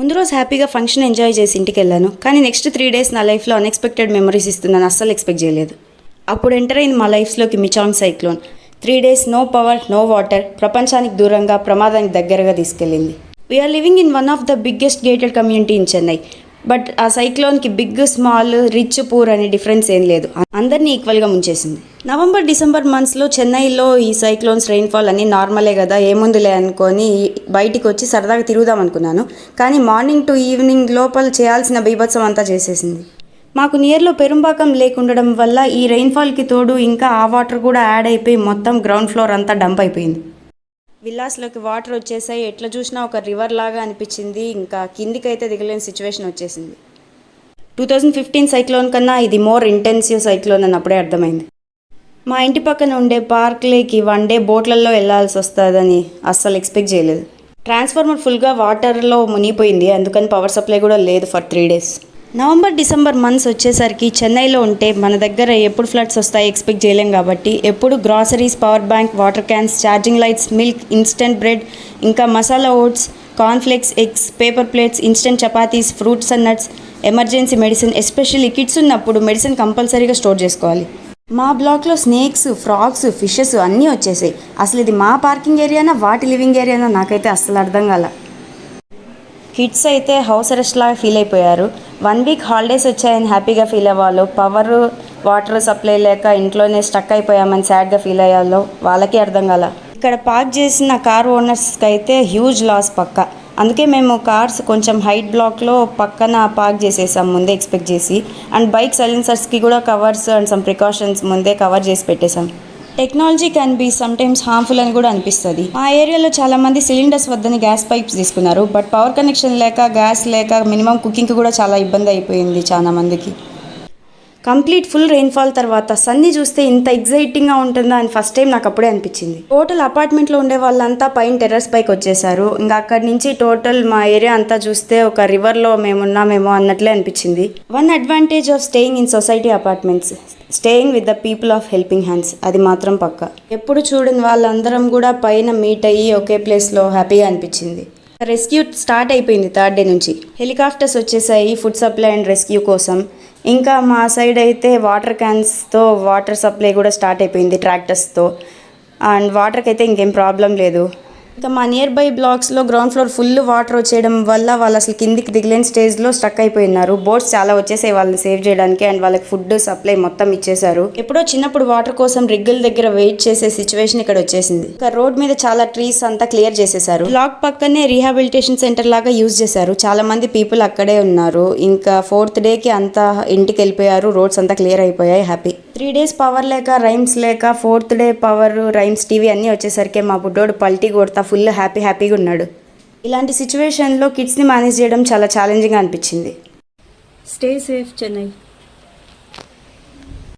ముందు రోజు హ్యాపీగా ఫంక్షన్ ఎంజాయ్ చేసి ఇంటికి వెళ్ళాను. కానీ నెక్స్ట్ 3 days నా లైఫ్లో అన్ఎక్స్పెక్టెడ్ మెమరీస్ ఇస్తుందని అస్సలు ఎక్స్పెక్ట్ చేయలేదు. అప్పుడు ఎంటర్ అయింది మా లైఫ్లోకి Michaung cyclone. 3 days no power, no water, ప్రపంచానికి దూరంగా, ప్రమాదానికి దగ్గరగా తీసుకెళ్ళింది. We're living in one of the biggest gated community in Chennai. But ఆ సైక్లోన్కి బిగ్, స్మాల్, రిచ్, పూర్ అనే డిఫరెన్స్ ఏం లేదు. అందరినీ ఈక్వల్గా ముంచేసింది. నవంబర్, డిసెంబర్ మంత్స్లో చెన్నైలో ఈ సైక్లోన్స్ రెయిన్ఫాల్ అన్నీ నార్మలే కదా, ఏముందులే అనుకొని బయటికి వచ్చి సరదాగా తిరుగుదాం అనుకున్నాను. కానీ మార్నింగ్ టు ఈవినింగ్ లోపల చేయాల్సిన బీభత్సం అంతా చేసేసింది. మాకు నియర్లో పెరుంబాకం లేకుండడం వల్ల ఈ రెయిన్ఫాల్కి తోడు ఇంకా ఆ వాటర్ కూడా యాడ్ అయిపోయి మొత్తం గ్రౌండ్ ఫ్లోర్ అంతా డంప్ అయిపోయింది. విల్లాస్లోకి వాటర్ వచ్చేసాయి. ఎట్లా చూసినా ఒక రివర్ లాగా అనిపించింది. ఇంకా కిందికైతే దిగలేని సిచ్యువేషన్ వచ్చేసింది. 2015 సైక్లోన్ కన్నా ఇది మోర్ ఇంటెన్సివ్ సైక్లోన్ అని అప్పుడే అర్థమైంది. మా ఇంటి పక్కన ఉండే పార్క్లేకి 1 day బోట్లలో వెళ్లాల్సి వస్తుందని అస్సలు ఎక్స్పెక్ట్ చేయలేదు. ట్రాన్స్ఫార్మర్ ఫుల్గా వాటర్లో మునిగిపోయింది. అందుకని పవర్ సప్లై కూడా లేదు for 3 days. November, December months వచ్చేసరికి చెన్నైలో ఉంటే మన దగ్గర ఎప్పుడు ఫ్లడ్స్ వస్తాయి ఎక్స్పెక్ట్ చేయలేం కాబట్టి ఎప్పుడు groceries, power bank, water cans, charging lights, milk, instant bread, ఇంకా masala oats, cornflakes, eggs, paper plates, instant chapatis, fruits and nuts, emergency medicine, especially kids ఉన్నప్పుడు మెడిసిన్ కంపల్సరీగా స్టోర్ చేసుకోవాలి. మా బ్లాక్లో స్నేక్స్, ఫ్రాగ్స్, ఫిషెస్ అన్నీ వచ్చేసాయి. అసలు ఇది మా పార్కింగ్ ఏరియానా వాటి లివింగ్ ఏరియానా నాకైతే అస్సలు అర్థం కాల. కిడ్స్ అయితే హౌస్ అరెస్ట్ లాగా ఫీల్ అయిపోయారు. 1 week హాలిడేస్ వచ్చాయని హ్యాపీగా ఫీల్ అవ్వాలో, పవర్, వాటర్ సప్లై లేక ఇంట్లోనే స్టక్ అయిపోయామని సాడ్గా ఫీల్ అయ్యాలో వాళ్ళకి అర్థం కాల. ఇక్కడ పార్క్ చేసిన కార్ ఓనర్స్కి అయితే హ్యూజ్ లాస్ పక్క. అందుకే మేము కార్స్ కొంచెం హైట్ బ్లాక్లో పక్కన పార్క్ చేసేసాం ముందే ఎక్స్పెక్ట్ చేసి. అండ్ బైక్ సైలెన్సర్స్కి కూడా కవర్స్ అండ్ సమ్ ప్రికాషన్స్ ముందే కవర్ చేసి పెట్టేశాం. Technology can be sometimes harmful అని కూడా అనిపిస్తుంది. మా ఏరియాలో చాలామంది సిలిండర్స్ వద్దని గ్యాస్ పైప్స్ తీసుకున్నారు. బట్ పవర్ కనెక్షన్ లేక, గ్యాస్ లేక మినిమం కుకింగ్కి కూడా చాలా ఇబ్బంది అయిపోయింది చాలా మందికి. కంప్లీట్ ఫుల్ రెయిన్ఫాల్ తర్వాత సన్ని చూస్తే ఇంత ఎగ్జైటింగ్గా ఉంటుందా అని ఫస్ట్ టైం నాకు అప్పుడే అనిపించింది. టోటల్ అపార్ట్మెంట్లో ఉండే వాళ్ళంతా పైన టెర్రస్ పైకి వచ్చేసారు. ఇంకా అక్కడి నుంచి టోటల్ మా ఏరియా అంతా చూస్తే ఒక రివర్లో మేమున్నామేమో అన్నట్లే అనిపించింది. One advantage of staying in society apartments, staying with the people of helping hands, అది మాత్రం పక్క. ఎప్పుడు చూడని వాళ్ళందరం కూడా పైన మీట్ అయ్యి ఒకే ప్లేస్లో హ్యాపీగా అనిపించింది. రెస్క్యూ స్టార్ట్ అయిపోయింది 3rd day నుంచి. హెలికాప్టర్స్ వచ్చేసాయి ఫుడ్ సప్లై అండ్ రెస్క్యూ కోసం. ఇంకా మా సైడ్ అయితే వాటర్ క్యాన్స్తో వాటర్ సప్లై కూడా స్టార్ట్ అయిపోయింది ట్రాక్టర్స్తో. అండ్ వాటర్కి అయితే ఇంకేం ప్రాబ్లం లేదు. ఇంకా మా నియర్ బై బ్లాక్స్లో గ్రౌండ్ ఫ్లోర్ ఫుల్ వాటర్ వచ్చేయడం వల్ల వాళ్ళు అసలు కిందికి దిగలేని స్టేజ్లో స్టక్ అయిపోయినారు. బోట్స్ చాలా వచ్చేసాయి వాళ్ళని సేవ్ చేయడానికి. అండ్ వాళ్ళకి ఫుడ్ సప్లై మొత్తం ఇచ్చేసారు. ఎప్పుడో చిన్నప్పుడు వాటర్ కోసం రిగ్గుల దగ్గర వెయిట్ చేసే సిచ్యువేషన్ ఇక్కడ వచ్చేసింది. ఇంకా రోడ్ మీద చాలా ట్రీస్ అంతా క్లియర్ చేసేసారు. బ్లాక్ పక్కనే రీహాబిలిటేషన్ సెంటర్ లాగా యూజ్ చేశారు. చాలా మంది పీపుల్ అక్కడే ఉన్నారు. ఇంకా 4th day అంతా ఇంటికి వెళ్ళిపోయారు. రోడ్స్ అంతా క్లియర్ అయిపోయాయి. హ్యాపీ. 3 days పవర్ లేక, రైమ్స్ లేక, 4th day power, rhymes, TV అన్నీ వచ్చేసరికి మా బుడ్డోడు పల్టీ కొడతా ఫుల్ హ్యాపీగా ఉన్నాడు. ఇలాంటి సిచ్యువేషన్లో కిడ్స్ని మేనేజ్ చేయడం చాలా ఛాలెంజింగ్గా అనిపించింది. Stay safe Chennai.